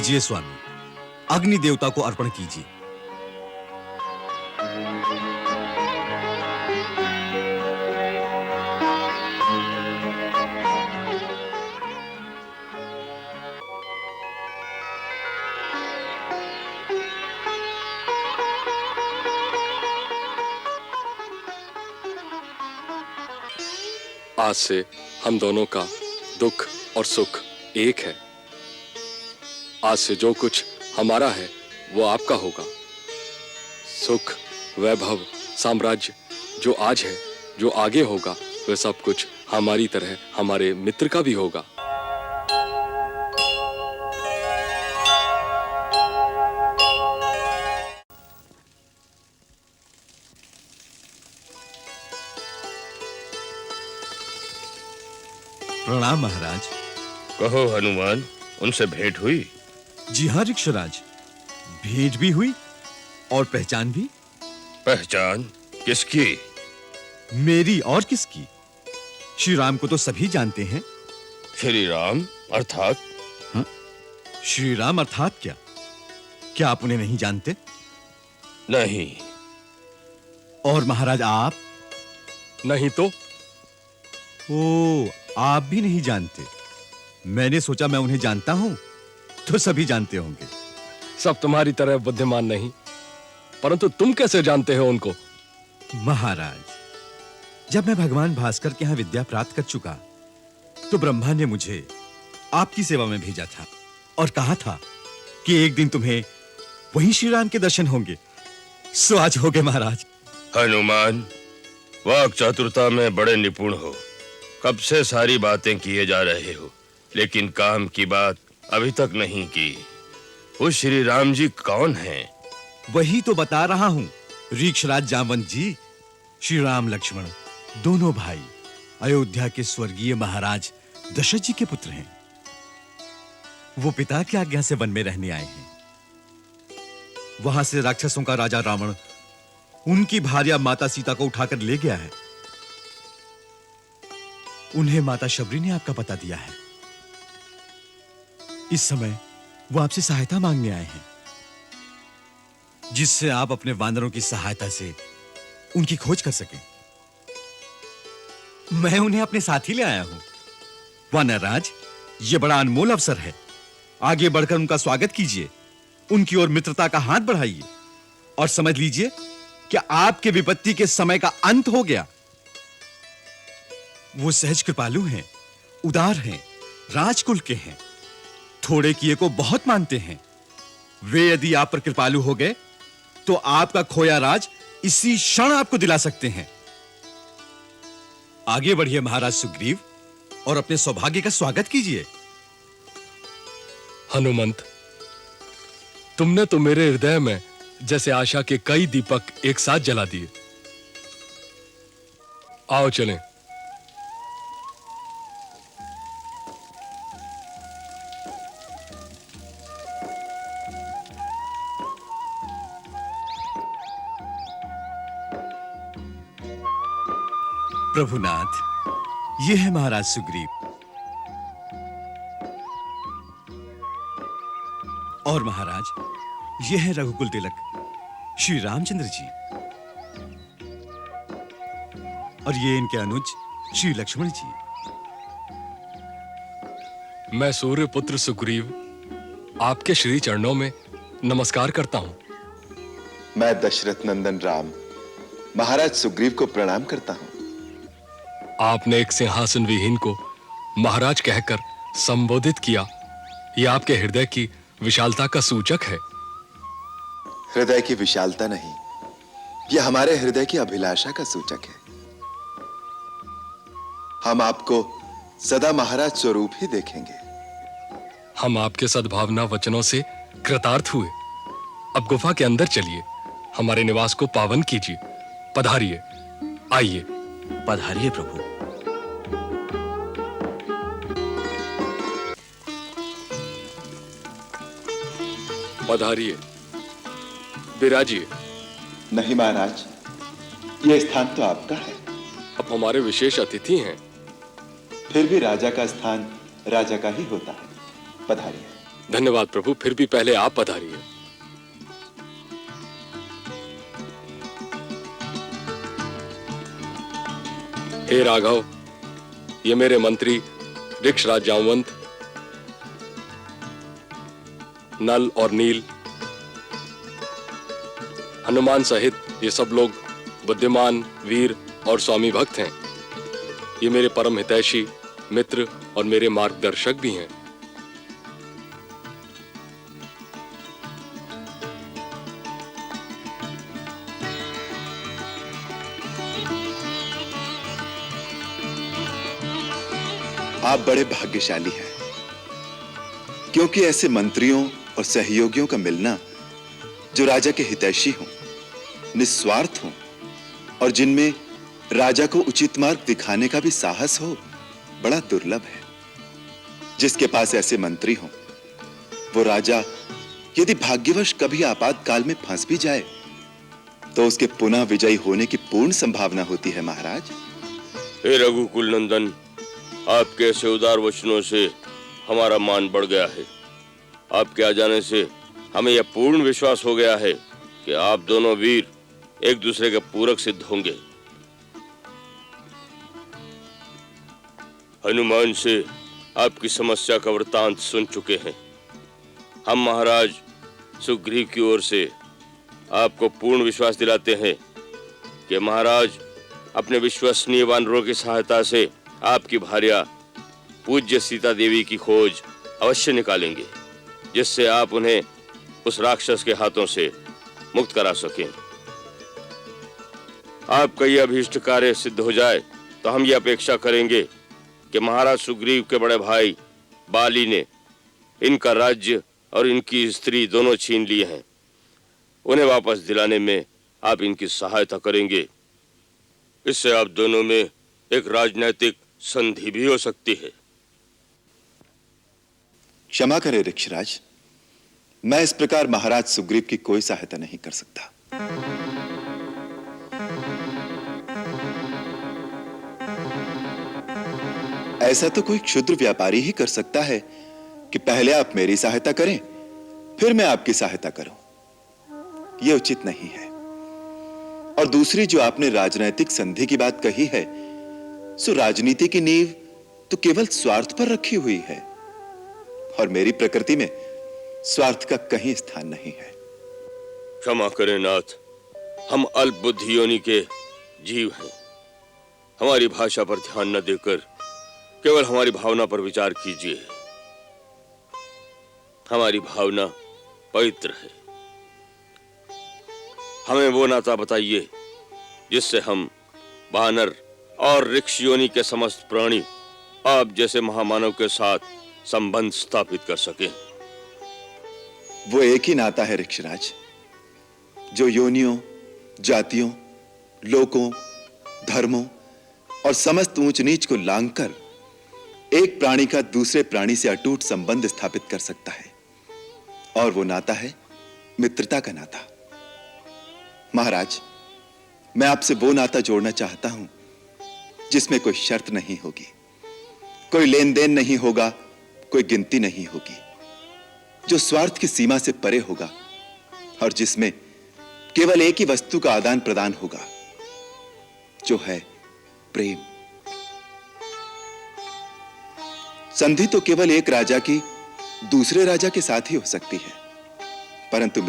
लीजिए स्वामी, अग्नि देवता को अर्पण कीजिए। आज से हम दोनों का दुख और सुख एक है। आज से जो कुछ हमारा है वो आपका होगा। सुख, वैभव, साम्राज्य जो आज है, जो आगे होगा, वह सब कुछ हमारी तरह हमारे मित्र का भी होगा। प्रणाम महाराज। कहो हनुमान, उनसे भेंट हुई? जी हाँ ऋक्षराज, भेंट भी हुई और पहचान भी। पहचान किसकी? मेरी और किसकी? श्री राम को तो सभी जानते हैं। श्री राम अर्थात? हाँ? श्री राम अर्थात क्या? क्या आप उन्हें नहीं जानते? नहीं। और महाराज आप? नहीं तो? ओ, आप भी नहीं जानते। मैंने सोचा मैं उन्हें जानता हूं तो सभी जानते होंगे। सब तुम्हारी तरह बुद्धिमान नहीं, परंतु तुम कैसे जानते हो उनको? महाराज, जब मैं भगवान भास्कर के यहां विद्या प्राप्त कर चुका तो ब्रह्मा ने मुझे आपकी सेवा में भेजा था और कहा था कि एक दिन तुम्हें वहीं श्री राम के दर्शन होंगे। सो आज हो गए महाराज। हनुमान, वाक चातुरता में बड़े निपुण हो। कब से सारी बातें किए जा रहे हो, लेकिन काम की बात अभी तक नहीं की। वो श्री राम जी कौन हैं? वही तो बता रहा हूं ऋक्षराज जामवंत जी। श्री राम लक्ष्मण दोनों भाई अयोध्या के स्वर्गीय महाराज दशरथ जी के पुत्र हैं। वो पिता की आज्ञा से वन में रहने आए हैं। वहां से राक्षसों का राजा रावण उनकी भार्या माता सीता को उठाकर ले गया है। उन्हें माता शबरी ने आपका पता दिया है। इस समय वो आपसे सहायता मांगने आए हैं, जिससे आप अपने वानरों की सहायता से उनकी खोज कर सकें। मैं उन्हें अपने साथ ही ले आया हूं। वानरराज, यह बड़ा अनमोल अवसर है। आगे बढ़कर उनका स्वागत कीजिए, उनकी ओर मित्रता का हाथ बढ़ाइए और समझ लीजिए कि आपके विपत्ति के समय का अंत हो गया। वो सहज कृपालु हैं, उदार हैं, राजकुल के हैं, थोड़े किए को बहुत मानते हैं। वे यदि आप पर कृपालु हो गए तो आपका खोया राज इसी क्षण आपको दिला सकते हैं। आगे बढ़िए महाराज सुग्रीव और अपने सौभाग्य का स्वागत कीजिए। हनुमंत, तुमने तो मेरे हृदय में जैसे आशा के कई दीपक एक साथ जला दिए। आओ चलें। प्रभुनाथ, ये है महाराज सुग्रीव और महाराज ये है रघुकुल तिलक श्री रामचंद्र जी और ये इनके अनुज श्री लक्ष्मण जी। मैं सूर्यपुत्र सुग्रीव आपके श्री चरणों में नमस्कार करता हूं। मैं दशरथ नंदन राम महाराज सुग्रीव को प्रणाम करता हूं। आपने एक सिंहासन विहीन को महाराज कहकर संबोधित किया, यह आपके हृदय की विशालता का सूचक है। हृदय की विशालता नहीं, यह हमारे हृदय की अभिलाषा का सूचक है। हम आपको सदा महाराज स्वरूप ही देखेंगे। हम आपके सद्भावना वचनों से कृतार्थ हुए। अब गुफा के अंदर चलिए, हमारे निवास को पावन कीजिए। पधारिए, आइए। पधारिए प्रभु। पधारिए, विराजिए। नहीं महाराज, यह स्थान तो आपका है। अब हमारे विशेष अतिथि हैं। फिर भी राजा का स्थान राजा का ही होता है। पधारिए। धन्यवाद प्रभु, फिर भी पहले आप पधारिए। हे राघव, ये मेरे मंत्री ऋक्षराज जामवंत, नल और नील, हनुमान सहित ये सब लोग बुद्धिमान, वीर और स्वामी भक्त हैं। ये मेरे परम हितैषी मित्र और मेरे मार्गदर्शक भी हैं। आप बड़े भाग्यशाली हैं, क्योंकि ऐसे मंत्रियों और सहयोगियों का मिलना जो राजा के हितैषी हों, निस्वार्थ हों और जिनमें राजा को उचित मार्ग दिखाने का भी साहस हो, बड़ा दुर्लभ है। जिसके पास ऐसे मंत्री हों, वो राजा यदि भाग्यवश कभी आपातकाल में फंस भी जाए तो उसके पुनः विजयी होने की पूर्ण संभावना होती है। महाराज, हे रघुकुल नंदन, आपके ऐसे उदार वचनों से हमारा मान बढ़ गया है। आपके आ जाने से हमें यह पूर्ण विश्वास हो गया है कि आप दोनों वीर एक दूसरे के पूरक सिद्ध होंगे। हनुमान से आपकी समस्या का वृतांत सुन चुके हैं। हम महाराज सुग्रीव की ओर से आपको पूर्ण विश्वास दिलाते हैं कि महाराज अपने विश्वसनीय वानरों की सहायता से आपकी भार्या पूज्य सीता देवी की खोज अवश्य निकालेंगे, जिससे आप उन्हें उस राक्षस के हाथों से मुक्त करा सकें। आपका यह अभीष्ट कार्य सिद्ध हो जाए तो हम ये अपेक्षा करेंगे कि महाराज सुग्रीव के बड़े भाई बाली ने इनका राज्य और इनकी स्त्री दोनों छीन लिए हैं। उन्हें वापस दिलाने में आप इनकी सहायता करेंगे। इससे आप दोनों में एक राजनैतिक संधि भी हो सकती है। क्षमा करें ऋक्षराज, मैं इस प्रकार महाराज सुग्रीव की कोई सहायता नहीं कर सकता। ऐसा तो कोई क्षुद्र व्यापारी ही कर सकता है कि पहले आप मेरी सहायता करें, फिर मैं आपकी सहायता करूं। यह उचित नहीं है। और दूसरी, जो आपने राजनैतिक संधि की बात कही है, सो राजनीति की नींव तो केवल स्वार्थ पर रखी हुई है, और मेरी प्रकृति में स्वार्थ का कहीं स्थान नहीं है। क्षमा करें नाथ, हम अल्प बुद्धि योनि के जीव हैं। हमारी भाषा पर ध्यान न देकर केवल हमारी भावना पर विचार कीजिए। हमारी भावना पवित्र है। हमें वो नाता बताइए जिससे हम वानर और ऋक्ष योनि के समस्त प्राणी आप जैसे महामानव के साथ संबंध स्थापित कर सके। वो एक ही नाता है ऋक्षराज, जो योनियों, जातियों, लोकों, धर्मों और समस्त ऊंच नीच को लांघकर एक प्राणी का दूसरे प्राणी से अटूट संबंध स्थापित कर सकता है। और वो नाता है मित्रता का नाता। महाराज, मैं आपसे वो नाता जोड़ना चाहता हूं जिसमें कोई शर्त नहीं होगी, कोई लेन देन नहीं होगा, कोई गिनती नहीं होगी, जो स्वार्थ की सीमा से परे होगा और जिसमें केवल एक ही वस्तु का आदान प्रदान होगा, जो है प्रेम। संधि तो केवल एक राजा की दूसरे राजा के साथ ही हो सकती है, परंतु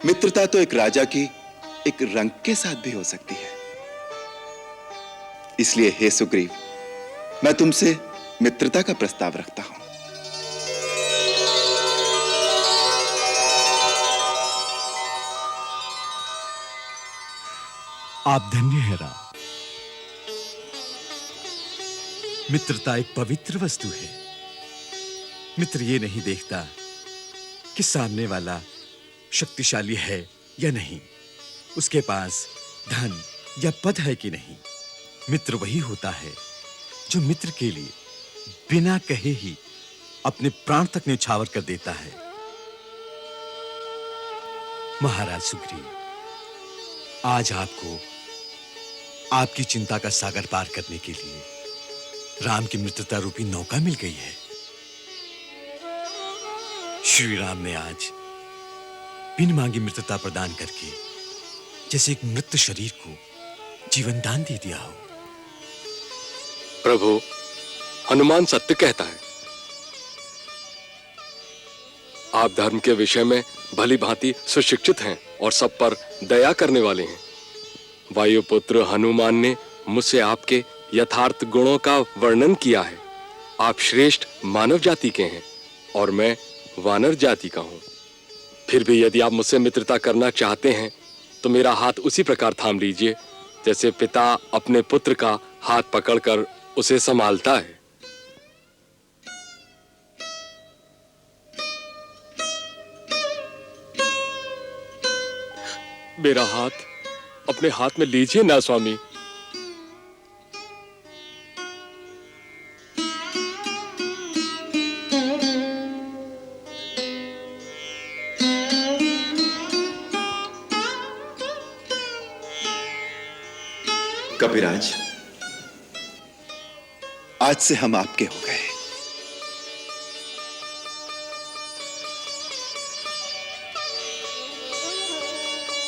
मित्रता तो एक राजा की एक रंग के साथ भी हो सकती है। इसलिए हे सुग्रीव, मैं तुमसे मित्रता का प्रस्ताव रखता हूं। आप धन्य हैं राम। मित्रता एक पवित्र वस्तु है। मित्र ये नहीं देखता कि सामने वाला शक्तिशाली है या नहीं, उसके पास धन या पद है कि नहीं। मित्र वही होता है जो मित्र के लिए बिना कहे ही अपने प्राण तक न्यौछावर कर देता है। महाराज सुग्रीव, आज आपको आपकी चिंता का सागर पार करने के लिए राम की मित्रता रूपी नौका मिल गई है। श्री राम ने आज बिन मांगे मित्रता प्रदान करके जैसे एक मृत शरीर को जीवन दान दे दिया हो। प्रभु, हनुमान सत्य कहता है। आप धर्म के विषय में भली भांति सुशिक्षित हैं और सब पर दया करने वाले हैं। वायुपुत्र हनुमान ने मुझसे आपके यथार्थ गुणों का वर्णन किया है। आप श्रेष्ठ मानव जाति के हैं और मैं वानर जाति का हूं। फिर भी यदि आप मुझसे मित्रता करना चाहते हैं तो मेरा हाथ उसी प्रकार थाम लीजिए जैसे पिता अपने पुत्र का हाथ पकड़कर उसे संभालता है। मेरा हाथ अपने हाथ में लीजिए ना स्वामी। कपिराज, आज से हम आपके हो गए।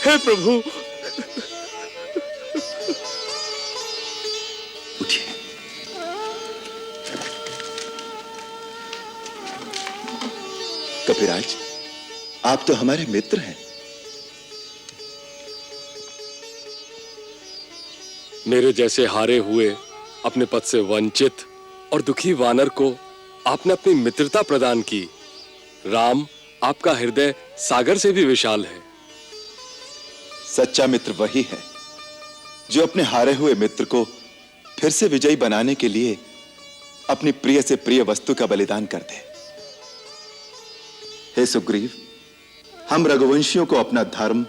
हे प्रभु, उठिए। कपिराज, आप तो हमारे मित्र हैं। मेरे जैसे हारे हुए, अपने पद से वंचित और दुखी वानर को आपने अपनी मित्रता प्रदान की। राम, आपका हृदय सागर से भी विशाल है। सच्चा मित्र वही है जो अपने हारे हुए मित्र को फिर से विजयी बनाने के लिए अपनी प्रिय से प्रिय वस्तु का बलिदान कर दे। हे सुग्रीव, हम रघुवंशियों को अपना धर्म,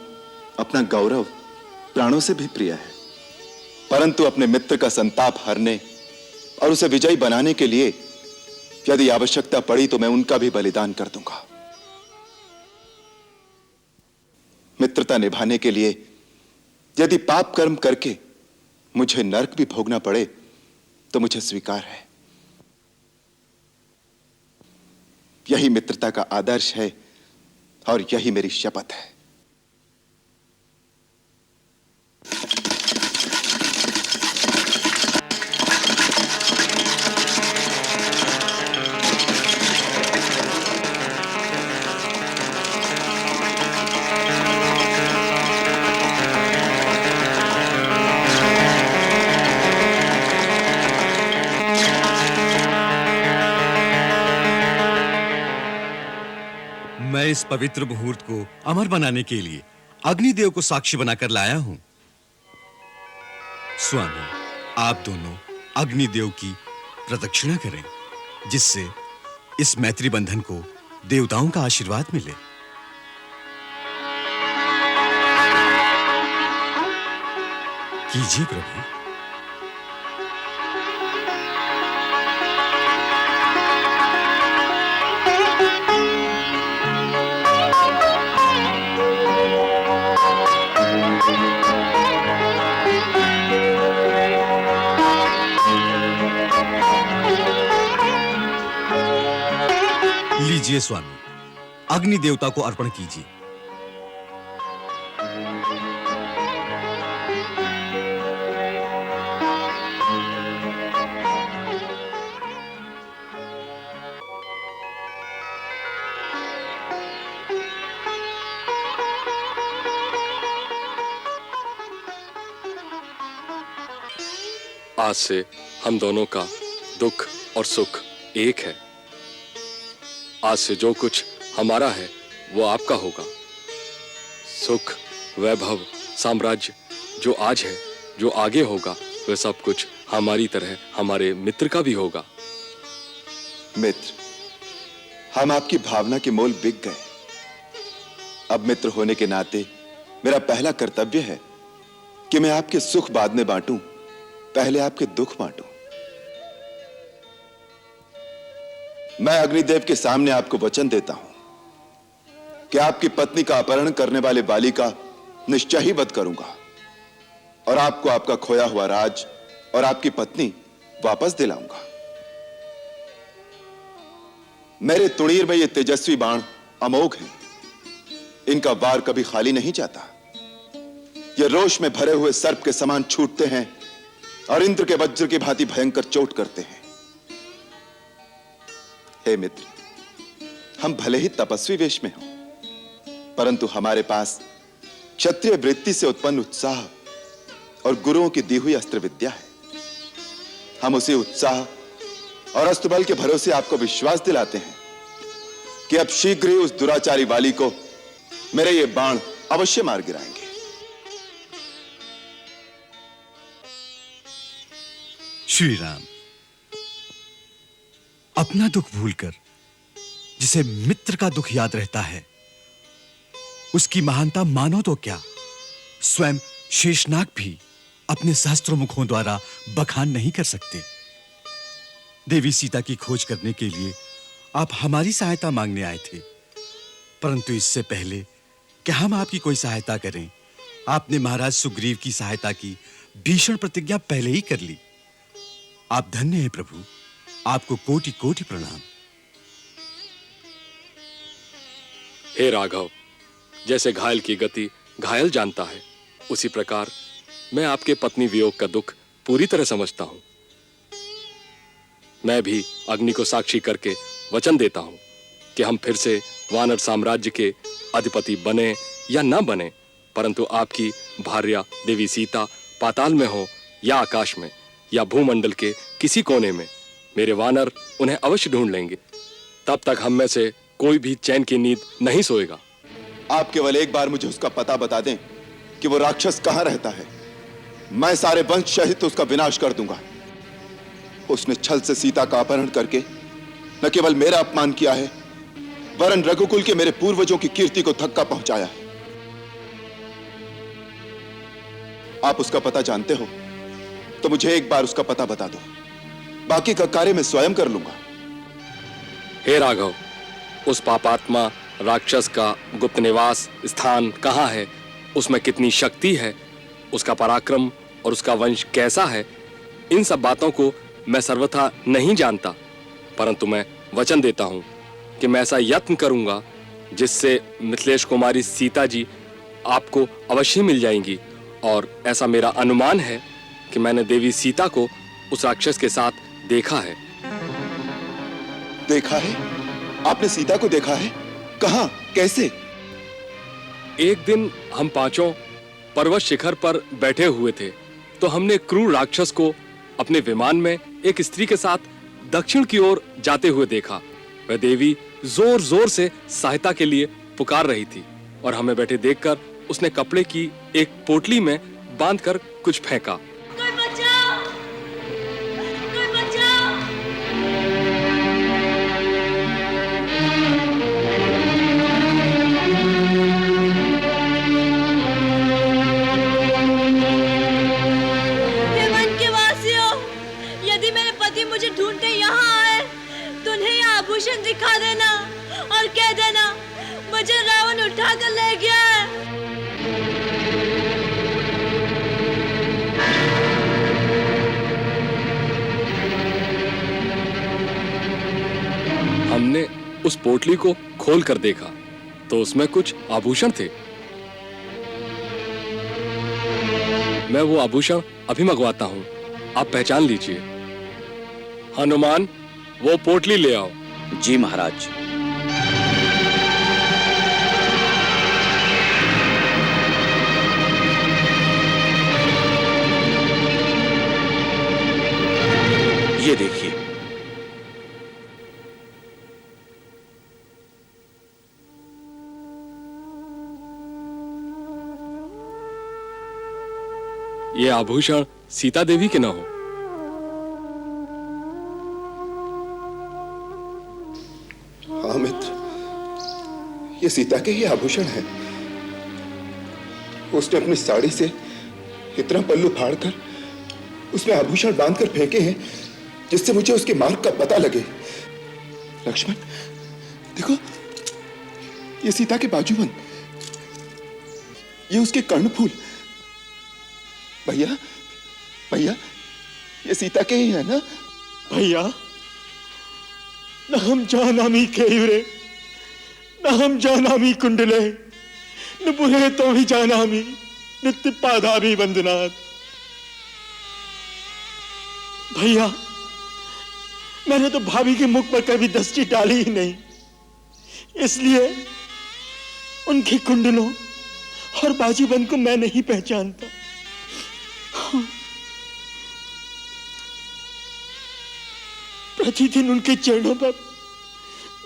अपना गौरव प्राणों से भी प्रिय है, परंतु अपने मित्र का संताप हरने और उसे विजयी बनाने के लिए यदि आवश्यकता पड़ी तो मैं उनका भी बलिदान कर दूंगा। मित्रता निभाने के लिए यदि पाप कर्म करके मुझे नरक भी भोगना पड़े तो मुझे स्वीकार है। यही मित्रता का आदर्श है और यही मेरी शपथ है। मैं इस पवित्र मुहूर्त को अमर बनाने के लिए अग्निदेव को साक्षी बनाकर लाया हूं। स्वामी, आप दोनों अग्निदेव की प्रदक्षिणा करें, जिससे इस मैत्री बंधन को देवताओं का आशीर्वाद मिले। कीजिए प्रभु। लीजिए स्वामी, अग्नि देवता को अर्पण कीजिए। आज से हम दोनों का दुख और सुख एक है। आज से जो कुछ हमारा है वो आपका होगा। सुख, वैभव, साम्राज्य जो आज है, जो आगे होगा, वह सब कुछ हमारी तरह हमारे मित्र का भी होगा। मित्र, हम आपकी भावना के मोल बिक गए। अब मित्र होने के नाते मेरा पहला कर्तव्य है कि मैं आपके सुख बाद में बांटूं, पहले आपके दुख बांटूं। मैं अग्निदेव के सामने आपको वचन देता हूं कि आपकी पत्नी का अपहरण करने वाले बाली का निश्चय ही वध करूंगा और आपको आपका खोया हुआ राज और आपकी पत्नी वापस दिलाऊंगा। मेरे तुणीर में ये तेजस्वी बाण अमोघ हैं। इनका वार कभी खाली नहीं जाता। ये रोष में भरे हुए सर्प के समान छूटते हैं और इंद्र के वज्र की भांति भयंकर चोट करते हैं। हे मित्र, हम भले ही तपस्वी वेश में हों, परंतु हमारे पास क्षत्रिय वृत्ति से उत्पन्न उत्साह और गुरुओं की दी हुई अस्त्र विद्या है। हम उसी उत्साह और अस्त्रबल के भरोसे आपको विश्वास दिलाते हैं कि अब शीघ्र ही उस दुराचारी वाली को मेरे ये बाण अवश्य मार गिराएंगे। श्री राम, अपना दुख भूलकर जिसे मित्र का दुख याद रहता है, उसकी महानता मानो तो क्या, स्वयं शेषनाग भी अपने सहस्त्रों मुखों द्वारा बखान नहीं कर सकते। देवी सीता की खोज करने के लिए आप हमारी सहायता मांगने आए थे, परंतु इससे पहले कि हम आपकी कोई सहायता करें, आपने महाराज सुग्रीव की सहायता की भीषण प्रतिज्ञा पहले ही कर ली। आप धन्य हैं प्रभु, आपको कोटि कोटि प्रणाम। हे राघव, जैसे घायल की गति घायल जानता है, उसी प्रकार मैं आपके पत्नी वियोग का दुख पूरी तरह समझता हूं। मैं भी अग्नि को साक्षी करके वचन देता हूं कि हम फिर से वानर साम्राज्य के अधिपति बने या न बने, परंतु आपकी भार्या देवी सीता पाताल में हो या आकाश में या भूमंडल के किसी कोने में, मेरे वानर उन्हें अवश्य ढूंढ लेंगे। तब तक हम में से कोई भी चैन की नींद नहीं सोएगा। आप केवल एक बार मुझे उसका पता बता दें कि वो राक्षस कहां रहता है। मैं सारे वंश सहित उसका विनाश कर दूंगा। उसने छल से सीता का अपहरण करके न केवल मेरा अपमान किया है, वरन रघुकुल के मेरे पूर्वजों की कीर्ति को धक्का पहुंचाया है। आप उसका पता जानते हो तो मुझे एक बार उसका पता बता दो, बाकी का कार्य मैं स्वयं कर लूंगा। हे राघव, उस पापात्मा राक्षस का गुप्त निवास स्थान कहाँ है, उसमें कितनी शक्ति है, उसका पराक्रम और उसका वंश कैसा है, इन सब बातों को मैं सर्वथा नहीं जानता, परंतु मैं वचन देता हूं कि मैं ऐसा यत्न करूंगा जिससे मिथिलेश कुमारी सीता जी आपको अवश्य मिल जाएंगी। और ऐसा मेरा अनुमान है कि मैंने देवी सीता को उस राक्षस के साथ देखा है। देखा है? आपने सीता को देखा है? कहां? कैसे? एक दिन हम पांचों पर्वत शिखर पर बैठे हुए थे तो हमने क्रूर राक्षस को अपने विमान में एक स्त्री के साथ दक्षिण की ओर जाते हुए देखा। वह देवी जोर जोर से सहायता के लिए पुकार रही थी और हमें बैठे देखकर उसने कपड़े की एक पोटली में बांधकर कुछ फेंका। कोई बचाओ! कोई बचाओ! हे वन के वासियों, यदि मेरे पति मुझे ढूंढते यहाँ आए तो उन्हें यह आभूषण दिखा देना और कह देना मुझे रावण उठा कर ले गया है। हमने उस पोटली को खोल कर देखा तो उसमें कुछ आभूषण थे। मैं वो आभूषण अभी मंगवाता हूं, आप पहचान लीजिए। हनुमान, वो पोटली ले आओ। जी महाराज। ये देखिए। ये आभूषण सीता देवी के न हो? हाँ मित्र, ये सीता के ही आभूषण है। उसने अपनी साड़ी से इतना पल्लू फाड़कर उसमें आभूषण बांधकर फेंके हैं जिससे मुझे उसके मार्ग का पता लगे। लक्ष्मण देखो, ये सीता के बाजूबंद, ये उसके कर्णफूल। भैया भैया, ये सीता के ही है ना? भैया, न हम जानामी केयुरे नाहं जानामि कुंडले नुपुरे तो भी जानामि नित्य पादाभि वंदनात्। भैया, मैंने तो भाभी के मुख पर कभी दृष्टि डाली ही नहीं, इसलिए उनकी कुंडलों और बाजूबंद को मैं नहीं पहचानता। प्रतिदिन उनके चरणों पर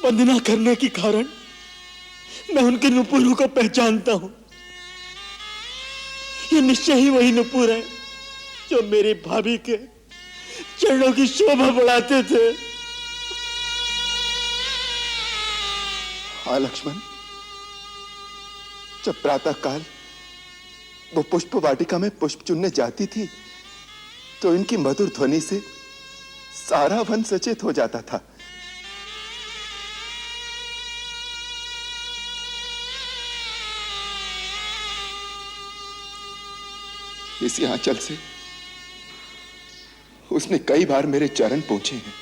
वंदना करने के कारण मैं उनके नुपुरों को पहचानता हूं। ये निश्चय ही वही नुपुर है जो मेरी भाभी के चरणों की शोभा बढ़ाते थे। हाँ लक्ष्मण, जब प्रातः काल वो पुष्प वाटिका में पुष्प चुनने जाती थी तो इनकी मधुर ध्वनि से सारा वन सचेत हो जाता था। इसी आंचल से उसने कई बार मेरे चरण पोंछे हैं।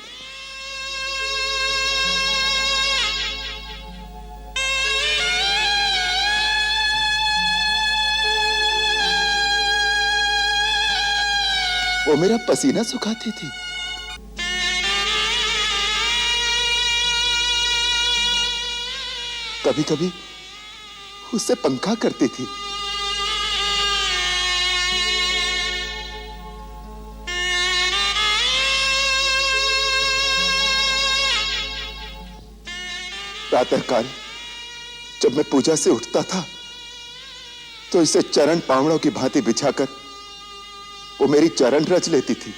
वो मेरा पसीना सुखाती थी। कभी कभी उससे पंखा करती थी। प्रातःकाल जब मैं पूजा से उठता था तो इसे चरण पावड़ों की भांति बिछाकर वो मेरी चरण रच लेती थी।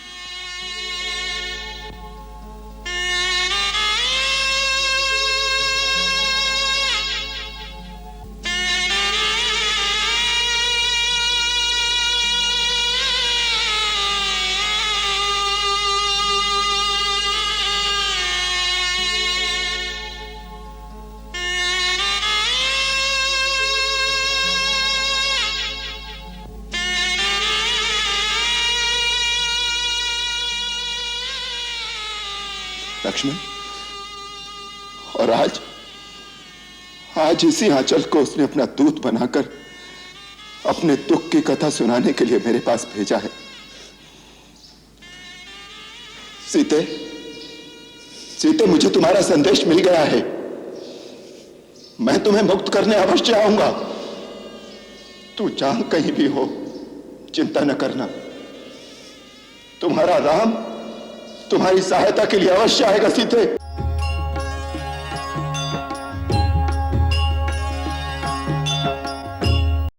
लक्ष्मण, और आज इसी आंचल को उसने अपना दूत बनाकर अपने दुख की कथा सुनाने के लिए मेरे पास भेजा है। सीते, सीते, मुझे तुम्हारा संदेश मिल गया है। मैं तुम्हें मुक्त करने अवश्य आऊंगा। तू जहां कहीं भी हो, चिंता न करना। तुम्हारा राम तुम्हारी सहायता के लिए अवश्य आएगा सीते।